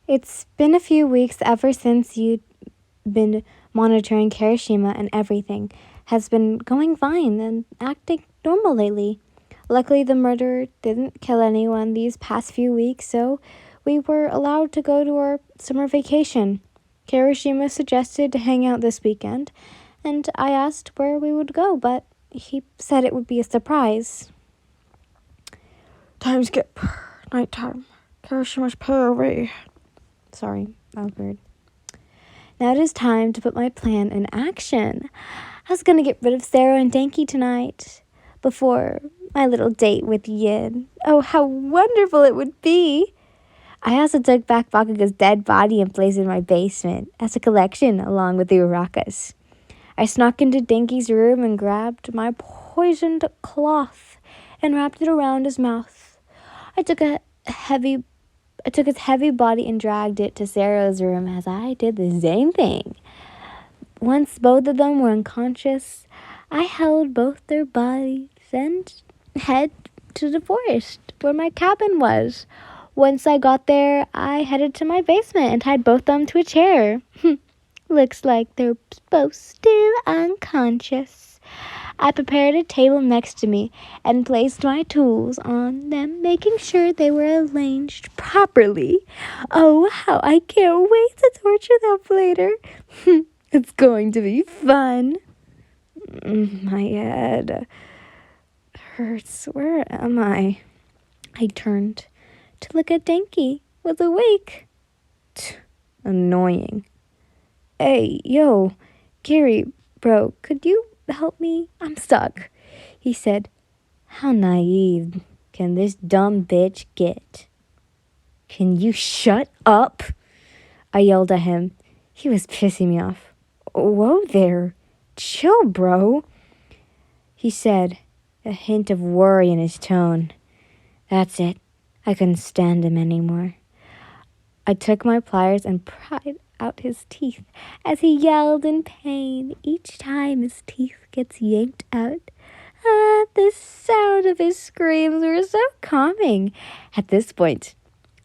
It's been a few weeks ever since you'd been monitoring Kirishima, and everything has been going fine and acting normal lately. Luckily, the murderer didn't kill anyone these past few weeks, so we were allowed to go to our summer vacation. Kirishima suggested to hang out this weekend, and I asked where we would go, but he said it would be a surprise. Time skip. Nighttime. Kirishima's pay away. Sorry, that was weird. Now it is time to put my plan in action. I was gonna get rid of Sarah and Danky tonight, before my little date with Yin. Oh, how wonderful it would be! I also took back Bakuga's dead body and placed it in my basement as a collection along with the Urakas. I snuck into Danky's room and grabbed my poisoned cloth and wrapped it around his mouth. I took his heavy body and dragged it to Sarah's room as I did the same thing. Once both of them were unconscious, I held both their bodies and head to the forest where my cabin was. Once I got there, I headed to my basement and tied both of them to a chair. Looks like they're both still unconscious. I prepared a table next to me and placed my tools on them, making sure they were arranged properly. Oh, how I can't wait to torture them later. It's going to be fun. My head hurts. Where am I? I turned to look at Danky. Was awake. Annoying. Hey, yo, Gary, bro, could you help me? I'm stuck. He said, how naive can this dumb bitch get? Can you shut up? I yelled at him. He was pissing me off. Whoa there. Chill, bro. He said, a hint of worry in his tone. That's it. I couldn't stand him anymore. I took my pliers and pried out his teeth as he yelled in pain each time his teeth gets yanked out. The sound of his screams were so calming. At this point,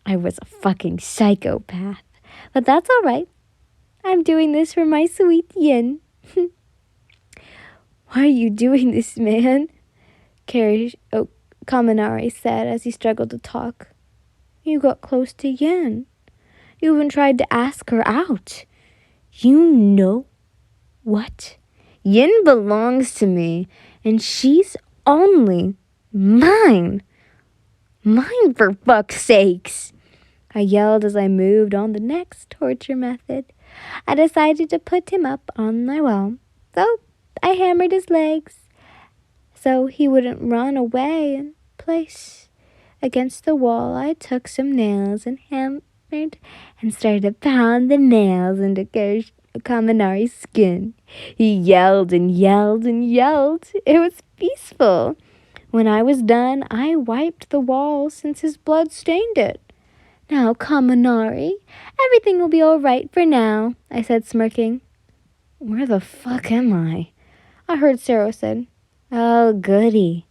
I was a fucking psychopath. But that's all right. I'm doing this for my sweet Yin. Why are you doing this, man? Kaminari said as he struggled to talk. You got close to Yin. You even tried to ask her out. You know what? Yin belongs to me, and she's only mine. Mine, for fuck's sakes. I yelled as I moved on the next torture method. I decided to put him up on my wall, so I hammered his legs so he wouldn't run away in place. Against the wall, I took some nails and hammered and started to pound the nails into Kaminari's skin. He yelled and yelled and yelled. It was peaceful. When I was done, I wiped the wall since his blood stained it. Now, Kaminari, everything will be all right for now, I said, smirking. Where the fuck am I? I heard Sarah said. Oh, goody.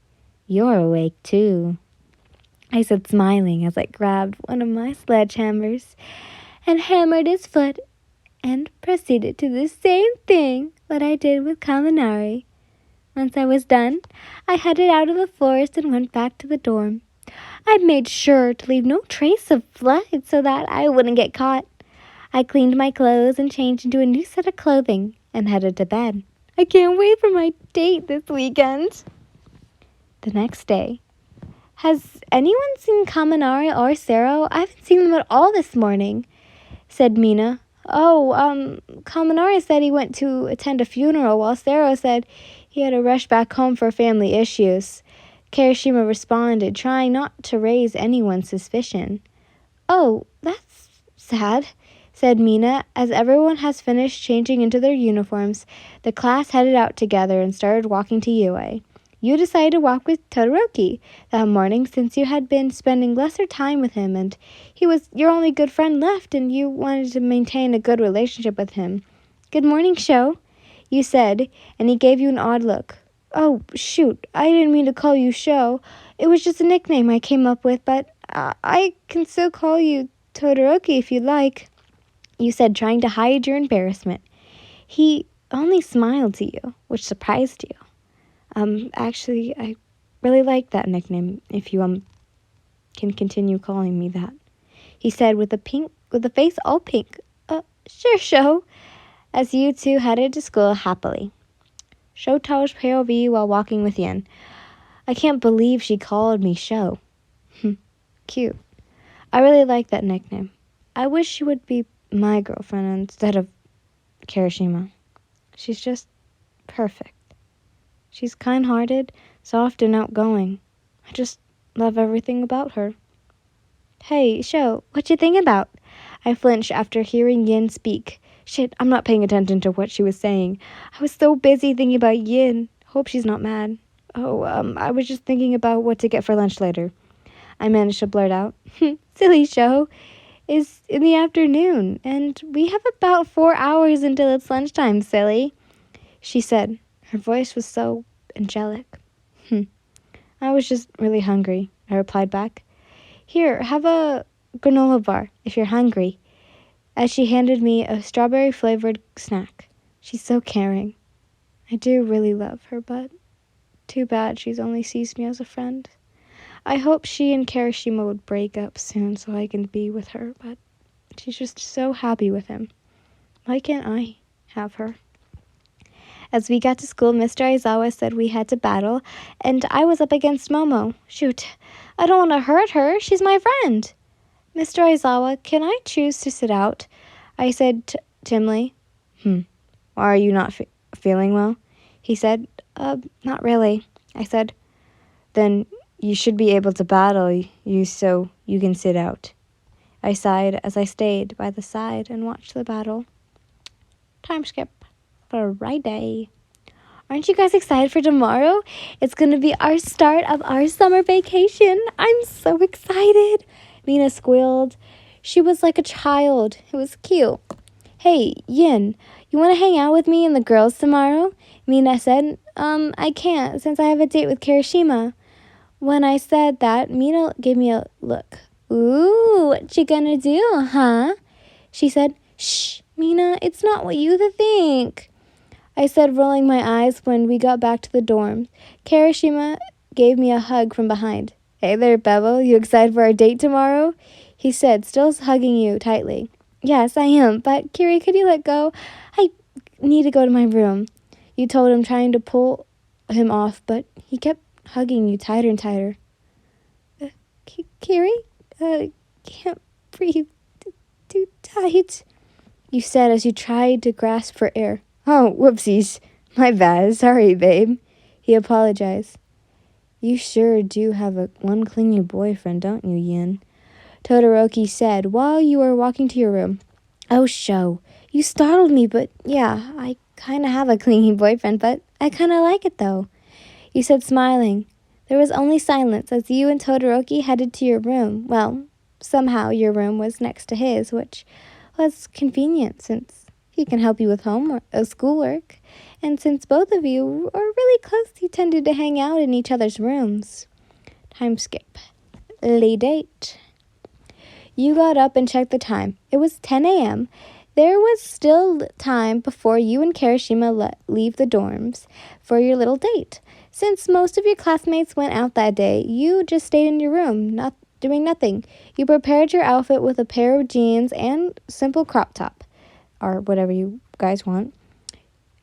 You're awake, too. I said, smiling as I grabbed one of my sledgehammers and hammered his foot and proceeded to do the same thing that I did with Kaminari. Once I was done, I headed out of the forest and went back to the dorm. I made sure to leave no trace of blood so that I wouldn't get caught. I cleaned my clothes and changed into a new set of clothing and headed to bed. I can't wait for my date this weekend. The next day. Has anyone seen Kaminari or Sarah? I haven't seen them at all this morning, said Mina. Kaminari said he went to attend a funeral, while Sarah said he had to rush back home for family issues. Kirishima responded, trying not to raise anyone's suspicion. Oh, that's sad, said Mina. As everyone has finished changing into their uniforms, the class headed out together and started walking to UA. You decided to walk with Todoroki that morning since you had been spending lesser time with him and he was your only good friend left and you wanted to maintain a good relationship with him. Good morning, Sho, you said, and he gave you an odd look. Oh, shoot, I didn't mean to call you Sho. It was just a nickname I came up with, but I can still call you Todoroki, if you'd like, you said, trying to hide your embarrassment. He only smiled to you, which surprised you. Actually, I really like that nickname, if you, can continue calling me that. He said with a face all pink. Sure, Sho, as you two headed to school happily. Sho touched POV while walking with Yin. I can't believe she called me Sho. Cute. I really like that nickname. I wish she would be my girlfriend instead of Kirishima. She's just perfect. She's kind-hearted, soft, and outgoing. I just love everything about her. Hey, Sho, what you think about? I flinched after hearing Yin speak. Shit, I'm not paying attention to what she was saying. I was so busy thinking about Yin. Hope she's not mad. I was just thinking about what to get for lunch later. I managed to blurt out. Silly Sho. Is in the afternoon, and we have about 4 hours until it's lunchtime, silly, she said. Her voice was so angelic. I was just really hungry, I replied back. Here, have a granola bar if you're hungry, as she handed me a strawberry-flavored snack. She's so caring. I do really love her, but too bad she's only sees me as a friend. I hope she and Kirishima would break up soon so I can be with her, but she's just so happy with him. Why can't I have her? As we got to school, Mr. Aizawa said we had to battle, and I was up against Momo. Shoot, I don't want to hurt her. She's my friend. Mr. Aizawa, can I choose to sit out? I said timidly. Why are you not feeling well? He said, not really. I said, then you should be able to battle you so you can sit out. I sighed as I stayed by the side and watched the battle. Time skip for Friday. Aren't you guys excited for tomorrow? It's going to be our start of our summer vacation. I'm so excited. Mina squealed. She was like a child. It was cute. Hey, Yin, you want to hang out with me and the girls tomorrow? Mina said, I can't since I have a date with Kirishima. When I said that, Mina gave me a look. Ooh, what you gonna do, huh? She said, shh, Mina, it's not what you think. I said, rolling my eyes when we got back to the dorm. Kirishima gave me a hug from behind. Hey there, Bevel, you excited for our date tomorrow? He said, still hugging you tightly. Yes, I am, but Kiri, could you let go? I need to go to my room. You told him, trying to pull him off, but he kept hugging you tighter and tighter. Kiri? Can't breathe. Too tight, you said as you tried to grasp for air. Oh, whoopsies. My bad. Sorry, babe. He apologized. You sure do have one clingy boyfriend, don't you, Yin? Todoroki said while you were walking to your room. Oh, Sho. You startled me, but yeah, I kind of have a clingy boyfriend, but I kind of like it, though. You said, smiling. There was only silence as you and Todoroki headed to your room. Well, somehow your room was next to his, which was convenient since he can help you with homework, schoolwork, and since both of you are really close, you tended to hang out in each other's rooms. Time skip. Late date. You got up and checked the time. It was 10 a.m. There was still time before you and Kirishima leave the dorms for your little date. Since most of your classmates went out that day, you just stayed in your room, doing nothing. You prepared your outfit with a pair of jeans and simple crop top, or whatever you guys want.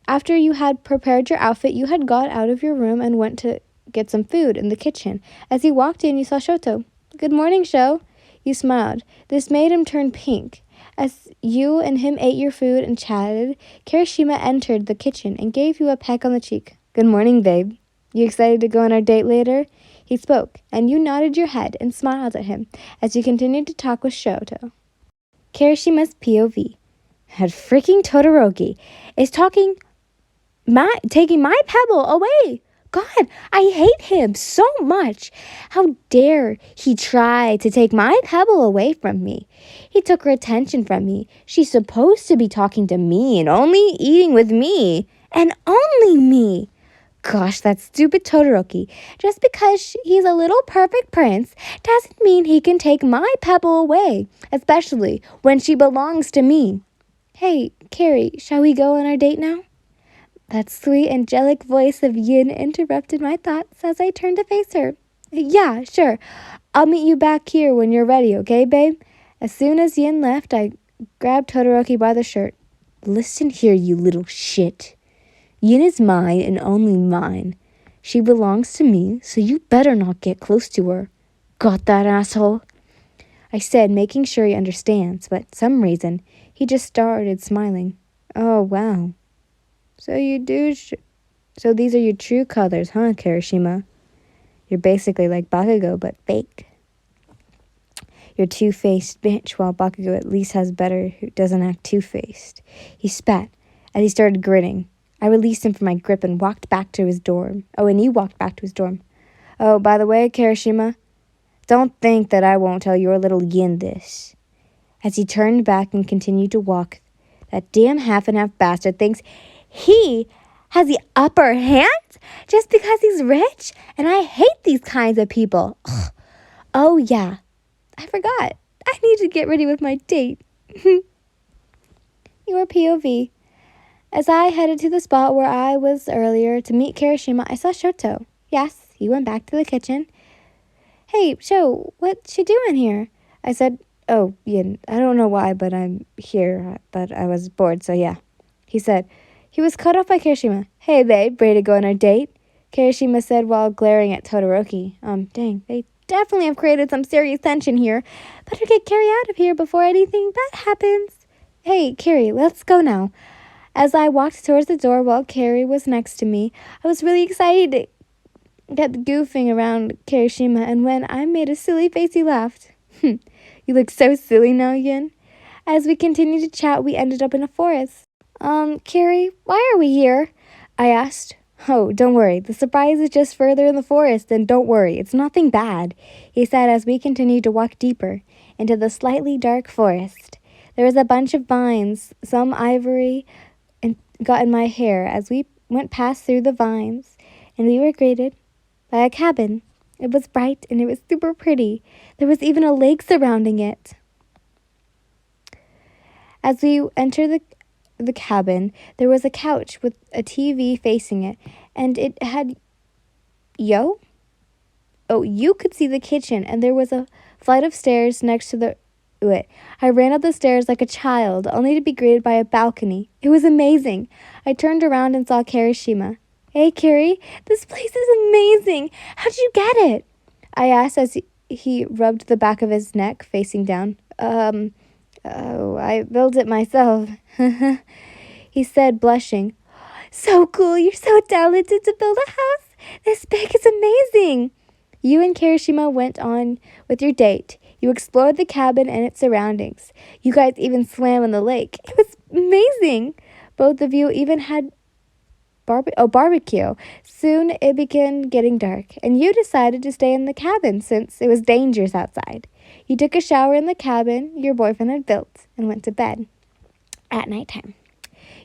After you had prepared your outfit, you had got out of your room and went to get some food in the kitchen. As you walked in, you saw Shoto. Good morning, Sho. You smiled. This made him turn pink. As you and him ate your food and chatted, Kirishima entered the kitchen and gave you a peck on the cheek. Good morning, babe. You excited to go on our date later? He spoke, and you nodded your head and smiled at him as you continued to talk with Shoto. Kirishima's POV. Had freaking Todoroki is taking my pebble away. God, I hate him so much. How dare he try to take my pebble away from me? He took her attention from me. She's supposed to be talking to me and only eating with me. And only me. Gosh, that stupid Todoroki. Just because he's a little perfect prince doesn't mean he can take my pebble away, especially when she belongs to me. Hey, Carrie, shall we go on our date now? That sweet, angelic voice of Yin interrupted my thoughts as I turned to face her. Yeah, sure. I'll meet you back here when you're ready, okay, babe? As soon as Yin left, I grabbed Todoroki by the shirt. Listen here, you little shit. Yin is mine and only mine. She belongs to me, so you better not get close to her. Got that, asshole? I said, making sure he understands, but some reason he just started smiling. Oh, wow. So so these are your true colors, huh, Kirishima? You're basically like Bakugo, but fake. You're two-faced bitch, while Bakugo at least has better who doesn't act two-faced. He spat as he started grinning. I released him from my grip and walked back to his dorm. And he walked back to his dorm. Oh, by the way, Kirishima, don't think that I won't tell your little Yin this. As he turned back and continued to walk, that damn half-and-half bastard thinks he has the upper hand just because he's rich, and I hate these kinds of people. Ugh. Oh, yeah. I forgot. I need to get ready with my date. Your POV. As I headed to the spot where I was earlier to meet Kirishima, I saw Shoto. Yes, he went back to the kitchen. Hey, Sho, what you doing here? I said, oh, yeah, I don't know why, but I'm here. But I was bored, so yeah. He said, he was cut off by Kirishima. Hey, babe, ready to go on our date? Kirishima said while glaring at Todoroki. Dang, they definitely have created some serious tension here. Better get Carrie out of here before anything bad happens. Hey, Carrie, let's go now. As I walked towards the door while Carrie was next to me, I was really excited to get goofing around Kirishima, and when I made a silly face, he laughed. You look so silly now, Yin. As we continued to chat, we ended up in a forest. Carrie, why are we here? I asked. Oh, don't worry. The surprise is just further in the forest, and don't worry, it's nothing bad, he said as we continued to walk deeper into the slightly dark forest. There was a bunch of vines, some ivory, and got in my hair as we went past through the vines, and we were greeted by a cabin. It was bright and it was super pretty. There was even a lake surrounding it. As we entered the cabin, there was a couch with a TV facing it, and it had you could see the kitchen, and there was a flight of stairs next to it. I ran up the stairs like a child, only to be greeted by a balcony. It was amazing. I turned around and saw Kirishima. Hey, Carrie, this place is amazing. How'd you get it? I asked as he rubbed the back of his neck, facing down. I built it myself, he said, blushing. So cool, you're so talented to build a house. This big is amazing. You and Kirishima went on with your date. You explored the cabin and its surroundings. You guys even swam in the lake. It was amazing. Both of you even had barbecue. Soon it began getting dark, and you decided to stay in the cabin since it was dangerous outside. You took a shower in the cabin your boyfriend had built and went to bed. At nighttime,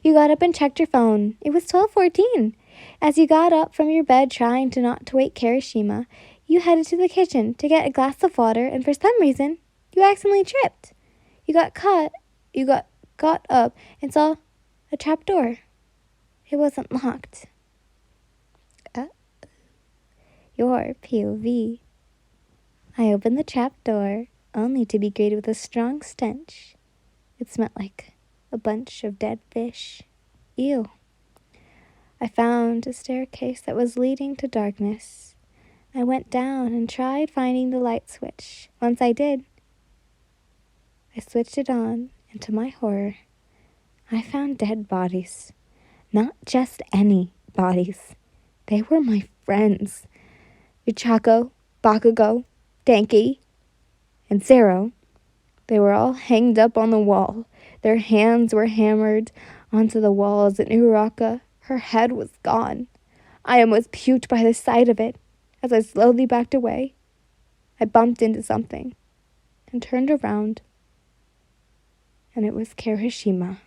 you got up and checked your phone. It was 12:14. As you got up from your bed trying to not to wake Kirishima, you headed to the kitchen to get a glass of water, and for some reason, you accidentally tripped. You got up and saw a trap door. It wasn't locked. Your POV. I opened the trap door, only to be greeted with a strong stench. It smelled like a bunch of dead fish. Ew. I found a staircase that was leading to darkness. I went down and tried finding the light switch. Once I did, I switched it on, and to my horror, I found dead bodies. Not just any bodies. They were my friends. Ichako, Bakugo, Denki, and Zero. They were all hanged up on the wall. Their hands were hammered onto the walls, and Uraka, her head was gone. I almost puked by the sight of it. As I slowly backed away, I bumped into something and turned around, and it was Kirishima.